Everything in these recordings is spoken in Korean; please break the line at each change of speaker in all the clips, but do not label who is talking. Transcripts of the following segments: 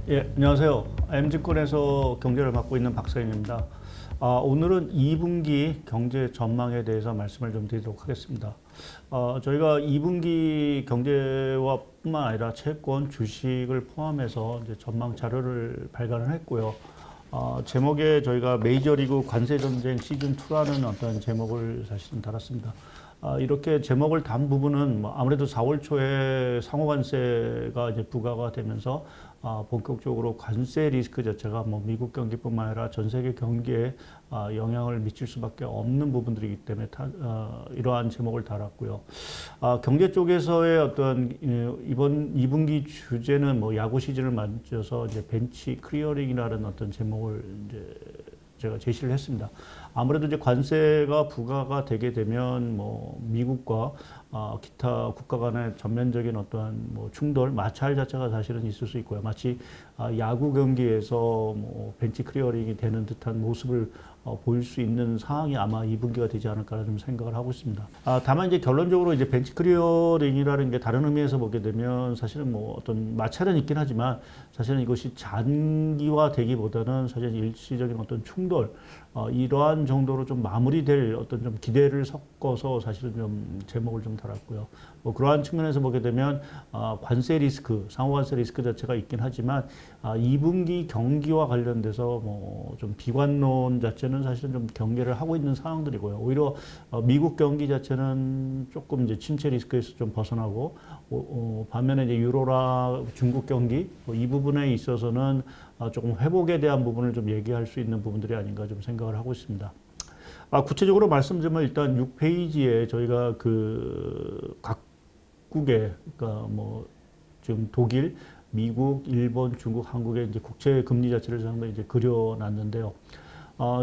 예, 안녕하세요. M증권에서 경제를 맡고 있는 박사인입니다. 오늘은 2분기 경제 전망에 대해서 말씀을 좀 드리도록 하겠습니다. 저희가 2분기 경제와 뿐만 아니라 채권, 주식을 포함해서 이제 전망 자료를 발간을 했고요. 제목에 저희가 메이저리그 관세전쟁 시즌2라는 어떤 제목을 사실은 달았습니다. 이렇게 제목을 단 부분은 뭐 아무래도 4월 초에 상호관세가 이제 부과가 되면서 본격적으로 관세 리스크 자체가 뭐 미국 경기뿐만 아니라 전 세계 경기에 영향을 미칠 수밖에 없는 부분들이기 때문에 이러한 제목을 달았고요. 경제 쪽에서의 어떤 이번 2분기 주제는 뭐 야구 시즌을 맞춰서 이제 벤치 클리어링이라는 어떤 제목을 이제 제가 제시를 했습니다. 아무래도 이제 관세가 부과가 되게 되면 뭐 미국과 기타 국가 간의 전면적인 어떠한 뭐 충돌, 마찰 자체가 사실은 있을 수 있고요. 마치 야구 경기에서 뭐 벤치 클리어링이 되는 듯한 모습을 보일 수 있는 상황이 아마 2분기가 되지 않을까 좀 생각을 하고 있습니다. 다만 이제 결론적으로 이제 벤치 클리어링이라는 게 다른 의미에서 보게 되면 사실은 뭐 어떤 마찰은 있긴 하지만 사실은 이것이 장기화 되기보다는 사실 일시적인 어떤 충돌, 이러한 정도로 좀 마무리될 어떤 좀 기대를 섞어서 사실은 좀 제목을 좀 달았고요. 뭐 그러한 측면에서 보게 되면 관세 리스크, 상호관세 리스크 자체가 있긴 하지만 2분기 경기와 관련돼서 뭐 좀 비관론 자체는 사실은 좀 경계를 하고 있는 상황들이고요. 오히려 미국 경기 자체는 조금 이제 침체 리스크에서 좀 벗어나고 반면에 이제 유로라 중국 경기 뭐이 부분에 있어서는 조금 회복에 대한 부분을 좀 얘기할 수 있는 부분들이 아닌가 좀 생각을 하고 있습니다. 구체적으로 말씀드리면 일단 6페이지에 저희가 그 각국의 그러니까 뭐 지금 독일, 미국, 일본, 중국, 한국의 이제 국채 금리 자체를 상당히 이제 그려놨는데요.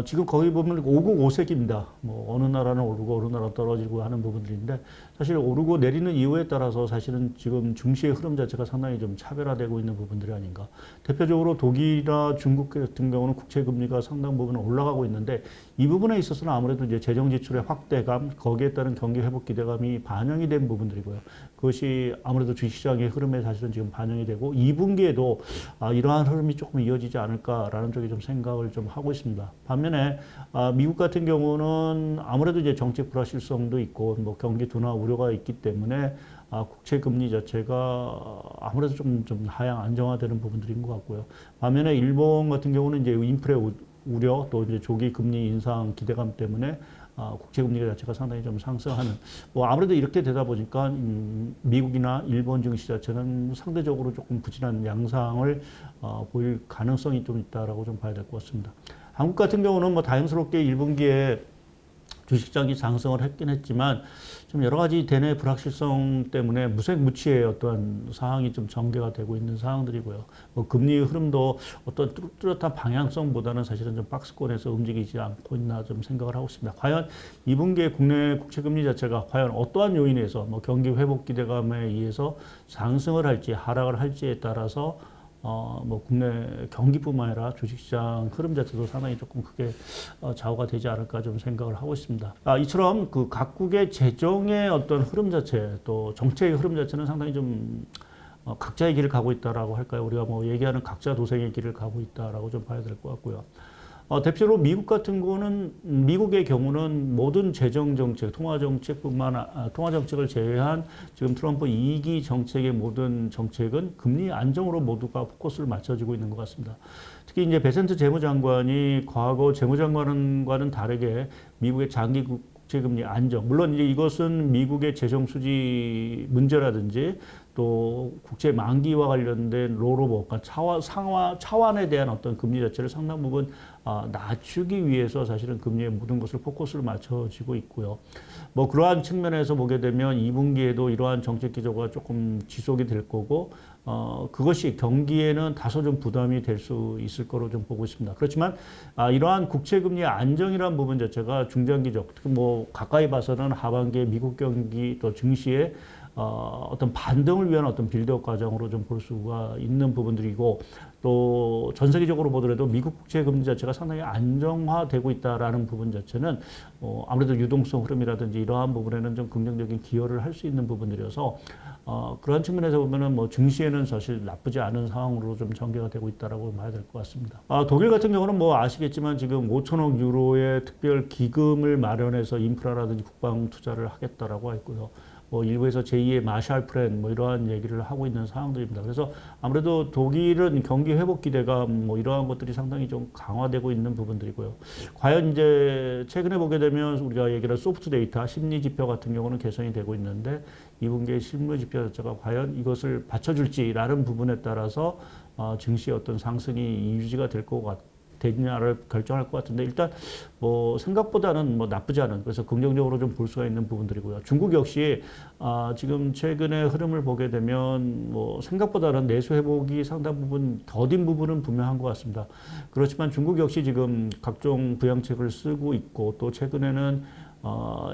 지금 거기 보면 오국 오색입니다. 뭐 어느 나라는 오르고 어느 나라 떨어지고 하는 부분들인데 사실 오르고 내리는 이유에 따라서 사실은 지금 증시의 흐름 자체가 상당히 좀 차별화되고 있는 부분들이 아닌가. 대표적으로 독일이나 중국 같은 경우는 국채 금리가 상당 부분 올라가고 있는데 이 부분에 있어서는 아무래도 이제 재정 지출의 확대감, 거기에 따른 경기 회복 기대감이 반영이 된 부분들이고요. 그것이 아무래도 주식시장의 흐름에 사실은 지금 반영이 되고 2분기에도 이러한 흐름이 조금 이어지지 않을까라는 쪽에 좀 생각을 좀 하고 있습니다. 반면에 미국 같은 경우는 아무래도 이제 정책 불확실성도 있고 뭐 경기 둔화 우려가 있기 때문에 국채 금리 자체가 아무래도 좀 하향 안정화되는 부분들인 것 같고요. 반면에 일본 같은 경우는 이제 인플레 우려 또 이제 조기 금리 인상 기대감 때문에 국채 금리 자체가 상당히 좀 상승하는 뭐 아무래도 이렇게 되다 보니까 미국이나 일본 증시 자체는 상대적으로 조금 부진한 양상을 보일 가능성이 좀 있다라고 좀 봐야 될 것 같습니다. 한국 같은 경우는 뭐 다행스럽게 1분기에 주식시장이 상승을 했긴 했지만 좀 여러 가지 대내 불확실성 때문에 무색무취의 어떠한 상황이 좀 전개가 되고 있는 상황들이고요. 뭐 금리 흐름도 어떤 뚜렷한 방향성보다는 사실은 좀 박스권에서 움직이지 않고 있나 좀 생각을 하고 있습니다. 과연 2분기에 국내 국채 금리 자체가 과연 어떠한 요인에서 뭐 경기 회복 기대감에 의해서 상승을 할지 하락을 할지에 따라서 뭐 국내 경기뿐만 아니라 주식시장 흐름 자체도 상당히 조금 크게 좌우가 되지 않을까 좀 생각을 하고 있습니다. 이처럼 그 각국의 재정의 어떤 흐름 자체 또 정책의 흐름 자체는 상당히 좀 각자의 길을 가고 있다라고 할까요? 우리가 뭐 얘기하는 각자 도생의 길을 가고 있다라고 좀 봐야 될 것 같고요. 대표로 미국 같은 거는 미국의 경우는 모든 재정 정책, 통화 정책을 제외한 지금 트럼프 2기 정책의 모든 정책은 금리 안정으로 모두가 포커스를 맞춰지고 있는 것 같습니다. 특히 이제 베센트 재무장관이 과거 재무장관과는 다르게 미국의 장기 국채금리 안정, 물론 이제 이것은 미국의 재정 수지 문제라든지 또 국채 만기와 관련된 롤오버, 그러니까 차환에 대한 어떤 금리 자체를 상당 부분 낮추기 위해서 사실은 금리의 모든 것을 포커스를 맞춰지고 있고요. 뭐 그러한 측면에서 보게 되면 2분기에도 이러한 정책 기조가 조금 지속이 될 거고 그것이 경기에는 다소 좀 부담이 될 수 있을 거로 좀 보고 있습니다. 그렇지만 이러한 국채 금리의 안정이라는 부분 자체가 중장기적, 특히 뭐 가까이 봐서는 하반기에 미국 경기 또 증시에 어떤 반등을 위한 어떤 빌드업 과정으로 좀 볼 수가 있는 부분들이고 또 전 세계적으로 보더라도 미국 국채 금리 자체가 상당히 안정화되고 있다라는 부분 자체는 아무래도 유동성 흐름이라든지 이러한 부분에는 좀 긍정적인 기여를 할 수 있는 부분들이어서 그러한 측면에서 보면은 뭐 증시에는 사실 나쁘지 않은 상황으로 좀 전개가 되고 있다라고 봐야 될 것 같습니다. 독일 같은 경우는 뭐 아시겠지만 지금 5천억 유로의 특별 기금을 마련해서 인프라라든지 국방 투자를 하겠다라고 했고요. 뭐 일부에서 제2의 마샬 플랜 뭐 이러한 얘기를 하고 있는 상황들입니다. 그래서 아무래도 독일은 경기 회복 기대가 뭐 이러한 것들이 상당히 좀 강화되고 있는 부분들이고요. 과연 이제 최근에 보게 되면 우리가 얘기한 소프트 데이터 심리 지표 같은 경우는 개선이 되고 있는데 2분기의 실물 지표 자체가 과연 이것을 받쳐줄지라는 부분에 따라서 증시의 어떤 상승이 유지가 될 것 되냐를 결정할 것 같은데 일단 뭐 생각보다는 뭐 나쁘지 않은 그래서 긍정적으로 좀 볼 수가 있는 부분들이고요. 중국 역시 지금 최근의 흐름을 보게 되면 뭐 생각보다는 내수 회복이 상당 부분 더딘 부분은 분명한 것 같습니다. 그렇지만 중국 역시 지금 각종 부양책을 쓰고 있고 또 최근에는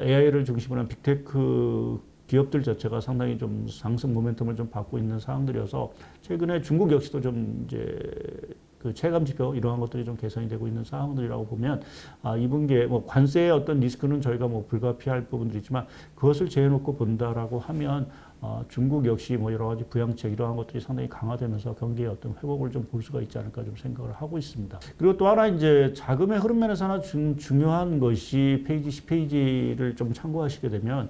AI를 중심으로 한 빅테크 기업들 자체가 상당히 좀 상승 모멘텀을 좀 받고 있는 상황들이어서 최근에 중국 역시도 좀 이제 그 체감 지표 이러한 것들이 좀 개선이 되고 있는 상황들이라고 보면 2분기에 뭐 관세의 어떤 리스크는 저희가 뭐 불가피할 부분들이 있지만 그것을 제해놓고 본다라고 하면 중국 역시 뭐 여러 가지 부양책 이러한 것들이 상당히 강화되면서 경기의 어떤 회복을 좀 볼 수가 있지 않을까 좀 생각을 하고 있습니다. 그리고 또 하나 이제 자금의 흐름 면에서 하나 중요한 것이 페이지 10페이지를 좀 참고하시게 되면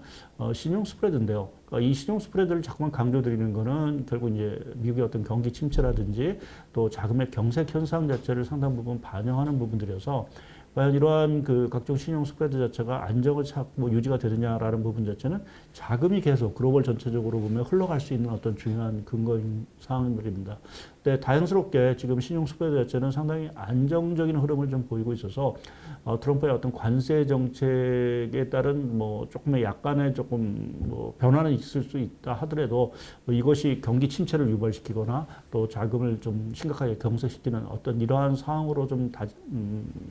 신용 스프레드인데요. 그러니까 이 신용 스프레드를 자꾸만 강조드리는 거는 결국 이제 미국의 어떤 경기 침체라든지 또 자금의 경색 현상 자체를 상당 부분 반영하는 부분들이어서 과연 이러한 그 각종 신용 스프레드 자체가 안정을 찾고 유지가 되느냐라는 부분 자체는 자금이 계속 글로벌 전체적으로 보면 흘러갈 수 있는 어떤 중요한 근거인 상황들입니다. 근데 다행스럽게 지금 신용 스프레드 자체는 상당히 안정적인 흐름을 좀 보이고 있어서 트럼프의 어떤 관세 정책에 따른 뭐 조금의 약간의 조금 뭐 변화는 있을 수 있다 하더라도 뭐 이것이 경기 침체를 유발시키거나 또 자금을 좀 심각하게 경색시키는 어떤 이러한 상황으로 좀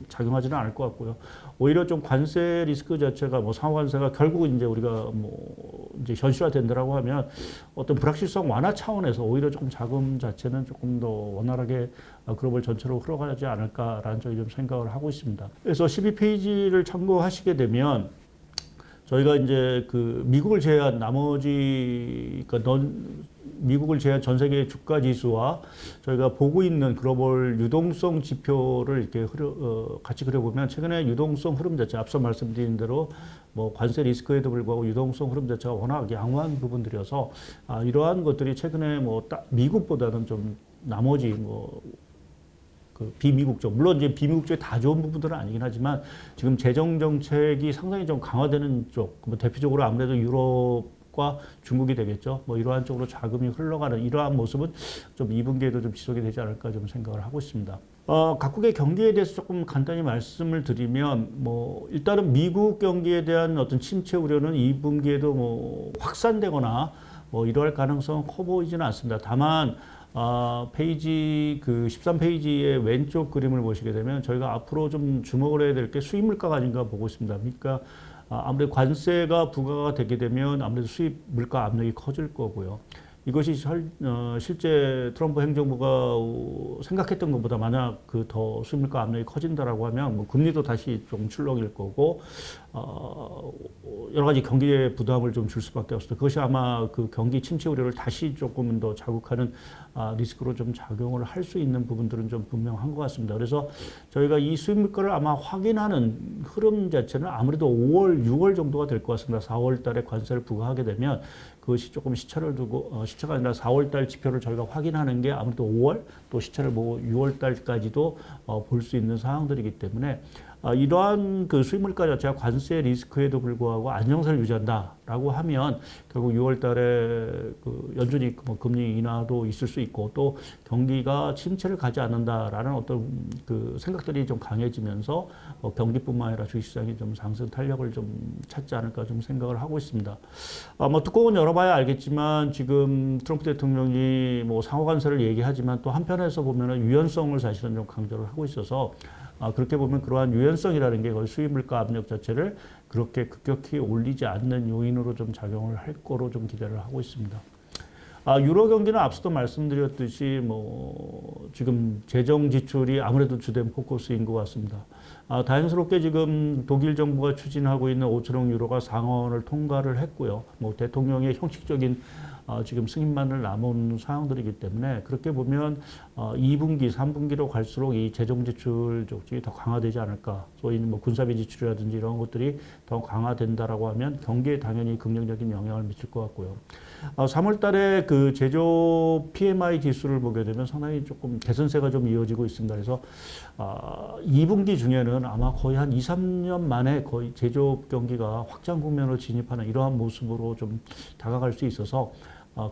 작용하지는 않을 것 같고요. 오히려 좀 관세 리스크 자체가 뭐 상호관세가 결국은 이제 우리가 뭐 이제 현실화된다라고 하면 어떤 불확실성 완화 차원에서 오히려 조금 자금 자체는 조금 더 원활하게 글로벌 전체로 흘러가지 않을까라는 저희 좀 생각을 하고 있습니다. 그래서 12페이지를 참고하시게 되면 저희가 이제 그 미국을 제외한 나머지 그러니까 미국을 제외한 전 세계 주가 지수와 저희가 보고 있는 글로벌 유동성 지표를 이렇게 같이 그려보면 최근에 유동성 흐름 자체 앞서 말씀드린 대로 뭐 관세 리스크에도 불구하고 유동성 흐름 자체가 워낙 양호한 부분들이어서 이러한 것들이 최근에 뭐 미국보다는 좀 나머지 뭐 그 비미국 쪽 물론 이제 비미국 쪽에 다 좋은 부분들은 아니긴 하지만 지금 재정 정책이 상당히 좀 강화되는 쪽, 뭐 대표적으로 아무래도 유럽과 중국이 되겠죠. 뭐 이러한 쪽으로 자금이 흘러가는 이러한 모습은 좀 2분기에도 좀 지속이 되지 않을까 좀 생각을 하고 있습니다. 각국의 경기에 대해서 조금 간단히 말씀을 드리면 뭐 일단은 미국 경기에 대한 어떤 침체 우려는 2분기에도 뭐 확산되거나 뭐 이러할 가능성은 커 보이지는 않습니다. 다만 페이지 그 13페이지의 왼쪽 그림을 보시게 되면 저희가 앞으로 좀 주목을 해야 될 게 수입 물가가 아닌가 보고 있습니다. 그러니까 아무래도 관세가 부과가 되게 되면 아무래도 수입 물가 압력이 커질 거고요. 이것이 실제 트럼프 행정부가 생각했던 것보다 만약 그 더 수입물가 압력이 커진다라고 하면 뭐 금리도 다시 좀 출렁일 거고 여러 가지 경기에 부담을 좀 줄 수밖에 없습니다. 그것이 아마 그 경기 침체 우려를 다시 조금 더 자극하는 리스크로 좀 작용을 할 수 있는 부분들은 좀 분명한 것 같습니다. 그래서 저희가 이 수입 물가를 아마 확인하는 흐름 자체는 아무래도 5월, 6월 정도가 될 것 같습니다. 4월 달에 관세를 부과하게 되면 그것이 조금 시차를 두고 시차가 아니라 4월 달 지표를 저희가 확인하는 게 아무래도 5월 또 시차를 보고 6월 달까지도 볼 수 있는 상황들이기 때문에 이러한 그 수입물가 자체가 관세 리스크에도 불구하고 안정세를 유지한다라고 하면 결국 6월 달에 그 연준이 뭐 금리 인하도 있을 수 있고 또 경기가 침체를 가지 않는다라는 어떤 그 생각들이 좀 강해지면서 경기뿐만 아니라 주식시장이 좀 상승 탄력을 좀 찾지 않을까 좀 생각을 하고 있습니다. 뭐 뚜껑은 열어봐야 알겠지만 지금 트럼프 대통령이 뭐 상호관세를 얘기하지만 또 한편에서 보면은 유연성을 사실은 좀 강조를 하고 있어서 그렇게 보면 그러한 유연성이라는 게 거의 수입 물가 압력 자체를 그렇게 급격히 올리지 않는 요인으로 좀 작용을 할 거로 좀 기대를 하고 있습니다. 유로 경기는 앞서도 말씀드렸듯이 지금 재정 지출이 아무래도 주된 포커스인 것 같습니다. 다행스럽게 지금 독일 정부가 추진하고 있는 5천억 유로가 상원을 통과를 했고요. 대통령의 형식적인 지금 승인만을 남은 사항들이기 때문에 그렇게 보면 2분기, 3분기로 갈수록 이 재정 지출 쪽이 더 강화되지 않을까. 소위 군사비 지출이라든지 이런 것들이 더 강화된다라고 하면 경기에 당연히 긍정적인 영향을 미칠 것 같고요. 3월 달에 그 제조 PMI 지수를 보게 되면 상당히 조금 개선세가 좀 이어지고 있습니다. 그래서 2분기 중에는 아마 거의 한 2, 3년 만에 거의 제조업 경기가 확장 국면으로 진입하는 이러한 모습으로 좀 다가갈 수 있어서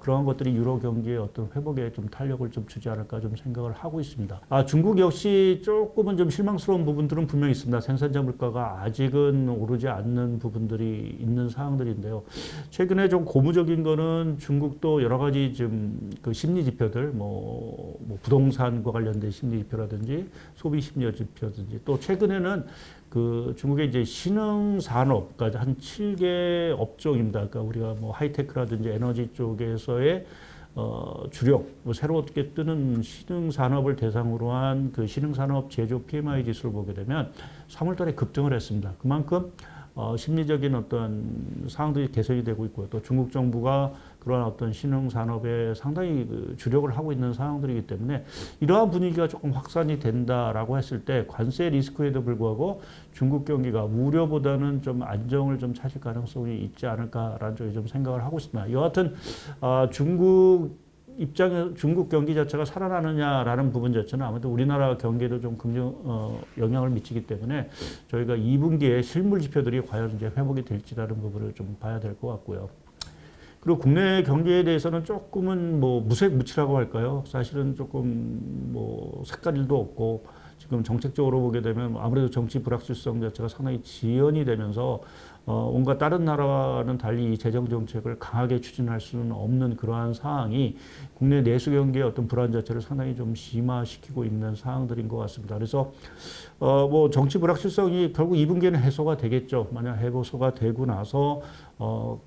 그러한 것들이 유로 경기의 어떤 회복에 좀 탄력을 좀 주지 않을까 좀 생각을 하고 있습니다. 중국 역시 조금은 좀 실망스러운 부분들은 분명히 있습니다. 생산자 물가가 아직은 오르지 않는 부분들이 있는 사항들인데요. 최근에 좀 고무적인 거는 중국도 여러 가지 좀 그 심리 지표들, 부동산과 관련된 심리 지표라든지 소비 심리 지표라든지 또 최근에는 그 중국의 이제 신흥 산업, 그러니까 한 7개 업종입니다. 그러니까 우리가 하이테크라든지 에너지 쪽에서의 주력, 새롭게 뜨는 신흥 산업을 대상으로 한 그 신흥 산업 제조 PMI 지수를 보게 되면 3월 달에 급등을 했습니다. 그만큼 심리적인 어떤 사항들이 개선이 되고 있고요. 또 중국 정부가 그러한 어떤 신흥 산업에 상당히 주력을 하고 있는 상황들이기 때문에 이러한 분위기가 조금 확산이 된다라고 했을 때 관세 리스크에도 불구하고 중국 경기가 우려보다는 좀 안정을 좀 찾을 가능성이 있지 않을까라는 쪽에 좀 생각을 하고 있습니다. 여하튼 중국 경기 자체가 살아나느냐라는 부분 자체는 아무래도 우리나라 경기에도 좀 영향을 미치기 때문에 저희가 2분기에 실물 지표들이 과연 이제 회복이 될지라는 부분을 좀 봐야 될 것 같고요. 그리고 국내 경기에 대해서는 조금은 무색무취라고 할까요? 사실은 조금 색깔도 없고 지금 정책적으로 보게 되면 아무래도 정치 불확실성 자체가 상당히 지연이 되면서 온갖 다른 나라와는 달리 이 재정 정책을 강하게 추진할 수는 없는 그러한 상황이 국내 내수 경기의 어떤 불안 자체를 상당히 좀 심화시키고 있는 상황들인 것 같습니다. 그래서 정치 불확실성이 결국 2분기에는 해소가 되겠죠. 만약 해소가 되고 나서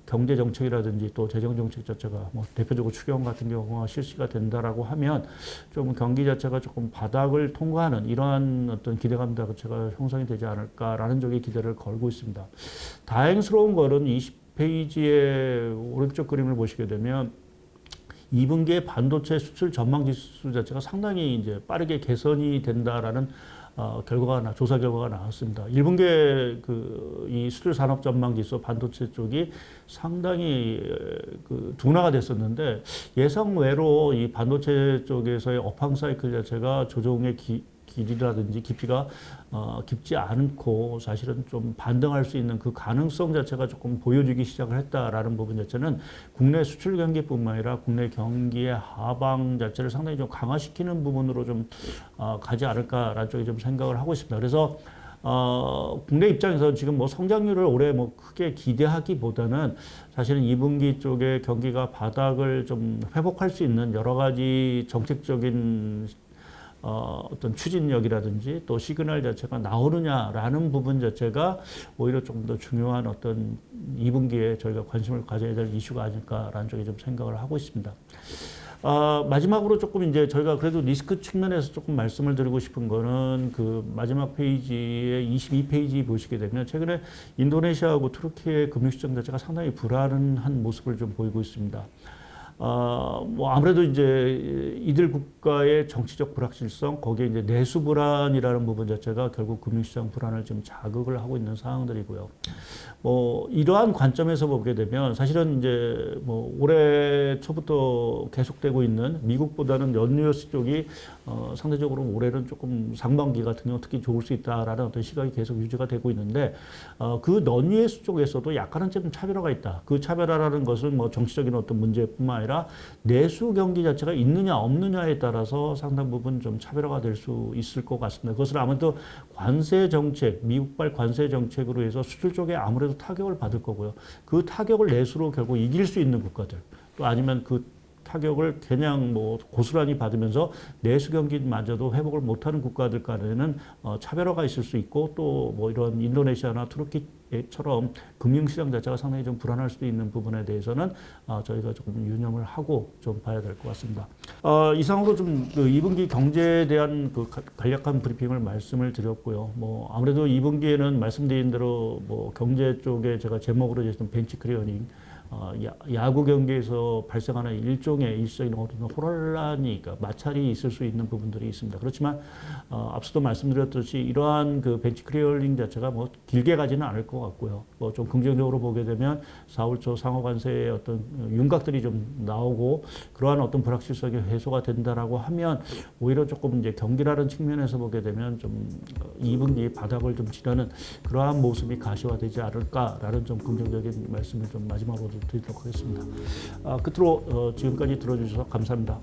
경제 정책이라든지 또 재정 정책 자체가 대표적으로 추경 같은 경우가 실시가 된다라고 하면 좀 경기 자체가 조금 바닥을 통과하는 이러한 어떤 기대감 자체가 형성이 되지 않을까라는 쪽에 기대를 걸고 있습니다. 다행스러운 거는 20페이지의 오른쪽 그림을 보시게 되면 2분기에 반도체 수출 전망 지수 자체가 상당히 이제 빠르게 개선이 된다라는 조사 결과가 나왔습니다. 1분기에 이 수출 산업 전망 지수 반도체 쪽이 상당히 둔화가 됐었는데 예상 외로 이 반도체 쪽에서의 업황 사이클 자체가 조정의 길이라든지 깊이가 깊지 않고 사실은 좀 반등할 수 있는 그 가능성 자체가 조금 보여주기 시작을 했다라는 부분 자체는 국내 수출 경기뿐만 아니라 국내 경기의 하방 자체를 상당히 좀 강화시키는 부분으로 좀 가지 않을까라는 쪽에 좀 생각을 하고 있습니다. 그래서 국내 입장에서 지금 성장률을 올해 크게 기대하기보다는 사실은 2분기 쪽에 경기가 바닥을 좀 회복할 수 있는 여러 가지 정책적인 어떤 추진력이라든지 또 시그널 자체가 나오느냐라는 부분 자체가 오히려 조금 더 중요한 어떤 2분기에 저희가 관심을 가져야 될 이슈가 아닐까라는 쪽에 좀 생각을 하고 있습니다. 마지막으로 조금 이제 저희가 그래도 리스크 측면에서 조금 말씀을 드리고 싶은 거는 그 마지막 페이지의 22페이지 보시게 되면 최근에 인도네시아하고 투르키의 금융시장 자체가 상당히 불안한 모습을 좀 보이고 있습니다. 아무래도 이제 이들 국가의 정치적 불확실성, 거기에 이제 내수 불안이라는 부분 자체가 결국 금융시장 불안을 좀 자극을 하고 있는 상황들이고요. 이러한 관점에서 보게 되면 사실은 이제 올해 초부터 계속되고 있는 미국보다는 연유스 쪽이 상대적으로 올해는 조금 상반기 같은 경우 특히 좋을 수 있다라는 어떤 시각이 계속 유지가 되고 있는데 그 non-US 쪽에서도 약간은 좀 차별화가 있다. 그 차별화라는 것은 정치적인 어떤 문제뿐만 아니라 내수 경기 자체가 있느냐 없느냐에 따라서 상당 부분 좀 차별화가 될 수 있을 것 같습니다. 그것은 아무래도 관세 정책, 미국발 관세 정책으로 해서 수출 쪽에 아무래도 타격을 받을 거고요. 그 타격을 내수로 결국 이길 수 있는 국가들 또 아니면 그 타격을 그냥 뭐 고스란히 받으면서 내수 경기마저도 회복을 못하는 국가들 간에는 차별화가 있을 수 있고 또 뭐 이런 인도네시아나 투르키처럼 금융시장 자체가 상당히 좀 불안할 수도 있는 부분에 대해서는 저희가 조금 유념을 하고 좀 봐야 될 것 같습니다. 이상으로 좀그 2분기 경제에 대한 그 간략한 브리핑을 말씀을 드렸고요. 뭐 아무래도 2분기에는 말씀드린 대로 뭐 경제 쪽에 제가 제목으로 jes던 벤치 클리어링 야구 경기에서 발생하는 일종의 일시적인 혼란이, 그러니까 마찰이 있을 수 있는 부분들이 있습니다. 그렇지만 앞서도 말씀드렸듯이 이러한 그 벤치 클리어링 자체가 뭐 길게 가지는 않을 것 같고요. 뭐 좀 긍정적으로 보게 되면 4월 초 상호 관세의 어떤 윤곽들이 좀 나오고 그러한 어떤 불확실성이 해소가 된다라고 하면 오히려 조금 이제 경기라는 측면에서 보게 되면 좀 2분기 바닥을 좀 지나는 그러한 모습이 가시화되지 않을까라는 좀 긍정적인 말씀을 좀 마지막으로 드리도록 하겠습니다. 끝으로 지금까지 들어주셔서 감사합니다.